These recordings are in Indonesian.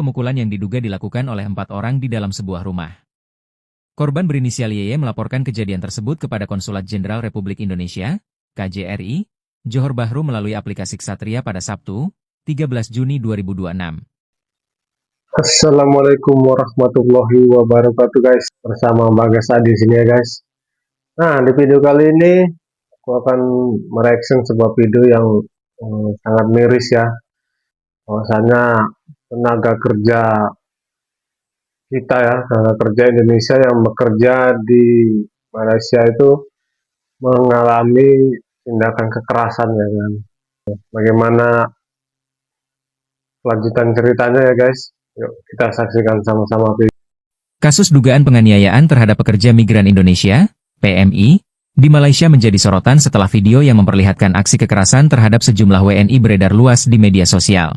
pemukulan yang diduga dilakukan oleh 4 orang di dalam sebuah rumah. Korban berinisial YY melaporkan kejadian tersebut kepada Konsulat Jenderal Republik Indonesia, KJRI, Johor Bahru melalui aplikasi Ksatria pada Sabtu, 13 Juni 2026. Assalamualaikum warahmatullahi wabarakatuh guys, bersama Bagas di sini ya guys. Nah, di video kali ini aku akan mereaction sebuah video yang sangat miris ya. Bahwasanya tenaga kerja kita ya, tenaga kerja Indonesia yang bekerja di Malaysia itu mengalami tindakan kekerasan ya kan. Bagaimana kelanjutan ceritanya ya guys? Yuk kita saksikan sama-sama video. Kasus dugaan penganiayaan terhadap pekerja migran Indonesia, PMI, di Malaysia menjadi sorotan setelah video yang memperlihatkan aksi kekerasan terhadap sejumlah WNI beredar luas di media sosial.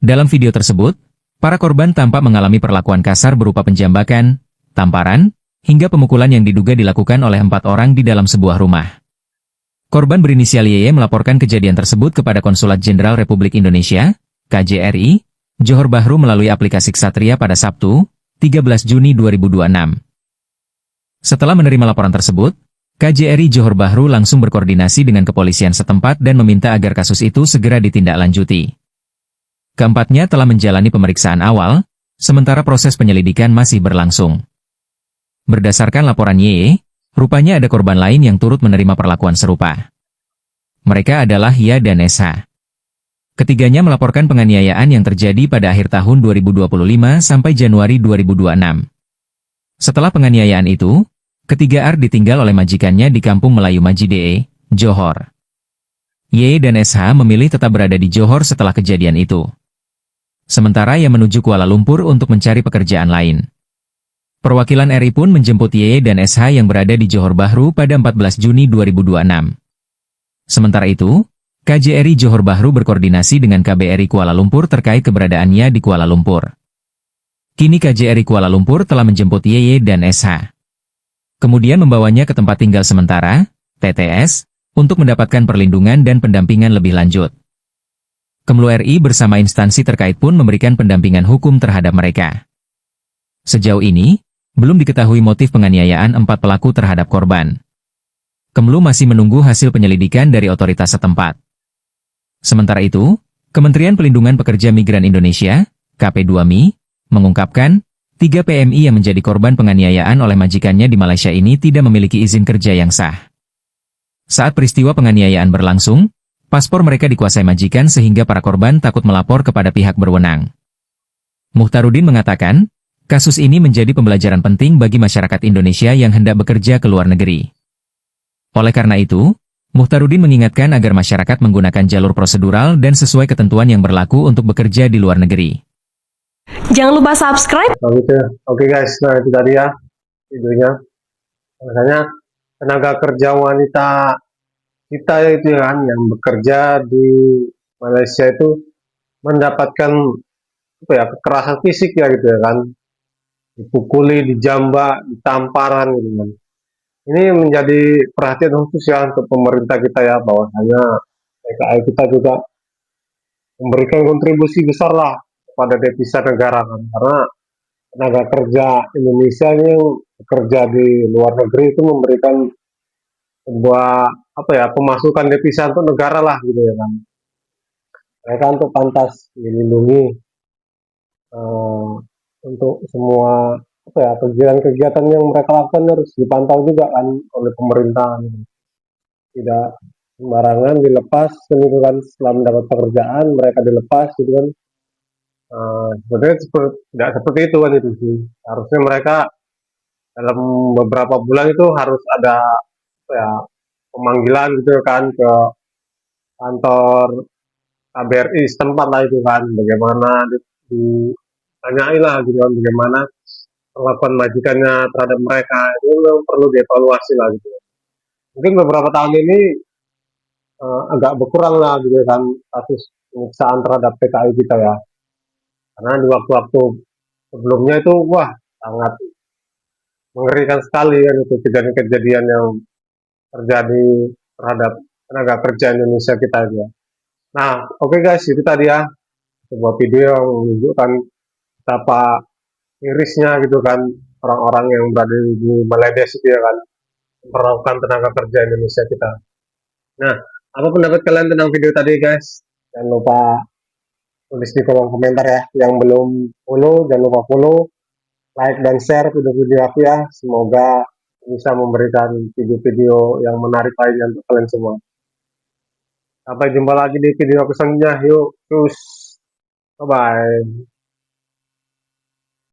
Dalam video tersebut, para korban tampak mengalami perlakuan kasar berupa penjambakan, tamparan, hingga pemukulan yang diduga dilakukan oleh 4 orang di dalam sebuah rumah. Korban berinisial YY melaporkan kejadian tersebut kepada Konsulat Jenderal Republik Indonesia, KJRI, Johor Bahru melalui aplikasi Ksatria pada Sabtu, 13 Juni 2026. Setelah menerima laporan tersebut, KJRI Johor Bahru langsung berkoordinasi dengan kepolisian setempat dan meminta agar kasus itu segera ditindaklanjuti. Keempatnya telah menjalani pemeriksaan awal, sementara proses penyelidikan masih berlangsung. Berdasarkan laporan YY, rupanya ada korban lain yang turut menerima perlakuan serupa. Mereka adalah Hia dan SH. Ketiganya melaporkan penganiayaan yang terjadi pada akhir tahun 2025 sampai Januari 2026. Setelah penganiayaan itu, ketiga R ditinggal oleh majikannya di Kampung Melayu Majidee, Johor. Y dan SH memilih tetap berada di Johor setelah kejadian itu. Sementara ia menuju Kuala Lumpur untuk mencari pekerjaan lain. Perwakilan RI pun menjemput Y dan SH yang berada di Johor Bahru pada 14 Juni 2026. Sementara itu, KJRI Johor Bahru berkoordinasi dengan KBRI Kuala Lumpur terkait keberadaannya di Kuala Lumpur. Kini KJRI Kuala Lumpur telah menjemput YY dan SH. Kemudian membawanya ke tempat tinggal sementara, TTS, untuk mendapatkan perlindungan dan pendampingan lebih lanjut. Kemlu RI bersama instansi terkait pun memberikan pendampingan hukum terhadap mereka. Sejauh ini, belum diketahui motif penganiayaan 4 pelaku terhadap korban. Kemlu masih menunggu hasil penyelidikan dari otoritas setempat. Sementara itu, Kementerian Pelindungan Pekerja Migran Indonesia, KP2MI, mengungkapkan, 3 PMI yang menjadi korban penganiayaan oleh majikannya di Malaysia ini tidak memiliki izin kerja yang sah. Saat peristiwa penganiayaan berlangsung, paspor mereka dikuasai majikan sehingga para korban takut melapor kepada pihak berwenang. Muhtarudin mengatakan, kasus ini menjadi pembelajaran penting bagi masyarakat Indonesia yang hendak bekerja ke luar negeri. Oleh karena itu, Muhtarudin mengingatkan agar masyarakat menggunakan jalur prosedural dan sesuai ketentuan yang berlaku untuk bekerja di luar negeri. Jangan lupa subscribe. Oke guys, nah itu tadi ya videonya. Makanya tenaga kerja wanita kita itu kan yang bekerja di Malaysia itu mendapatkan kekerasan fisik ya gitu ya kan, dipukuli, dijambak, ditamparan gitu kan. Ini menjadi perhatian khusus ya untuk pemerintah kita ya, bahwasanya PKI kita juga memberikan kontribusi besar lah kepada devisa negara kan, karena tenaga kerja Indonesia yang bekerja di luar negeri itu memberikan sebuah pemasukan devisa untuk negara lah gitu ya kan. Mereka untuk pantas dilindungi untuk semua kegiatan-kegiatan yang mereka lakukan harus dipantau juga kan oleh pemerintah. Tidak sembarangan dilepas gitu kan, setelah mendapat pekerjaan mereka dilepas gitu kan. Sebenarnya tidak seperti itu kan, itu sih harusnya mereka dalam beberapa bulan itu harus ada pemanggilan gitu kan ke kantor KBRI setempat lah itu kan, bagaimana ditanyai lah gitu kan, bagaimana perlakuan majikannya terhadap mereka, itu memang perlu dievaluasi lah gitu. Mungkin beberapa tahun ini agak berkurang lah gitu kan kasus penyiksaan terhadap PKI kita ya, karena di waktu-waktu sebelumnya itu sangat mengerikan sekali kan itu kejadian-kejadian yang terjadi terhadap tenaga kerja Indonesia kita ya. Nah oke guys, itu tadi ya sebuah video yang menunjukkan betapa irisnya gitu kan orang-orang yang berada di Bangladesh itu ya kan, memperlakukan tenaga kerja Indonesia kita. Nah, apa pendapat kalian tentang video tadi guys? Jangan lupa tulis di kolom komentar ya. Yang belum follow, jangan lupa follow, like dan share video-video aku ya. Semoga bisa memberikan video-video yang menarik lainnya untuk kalian semua. Sampai jumpa lagi di video aku selanjutnya. Yuk, terus. Bye-bye.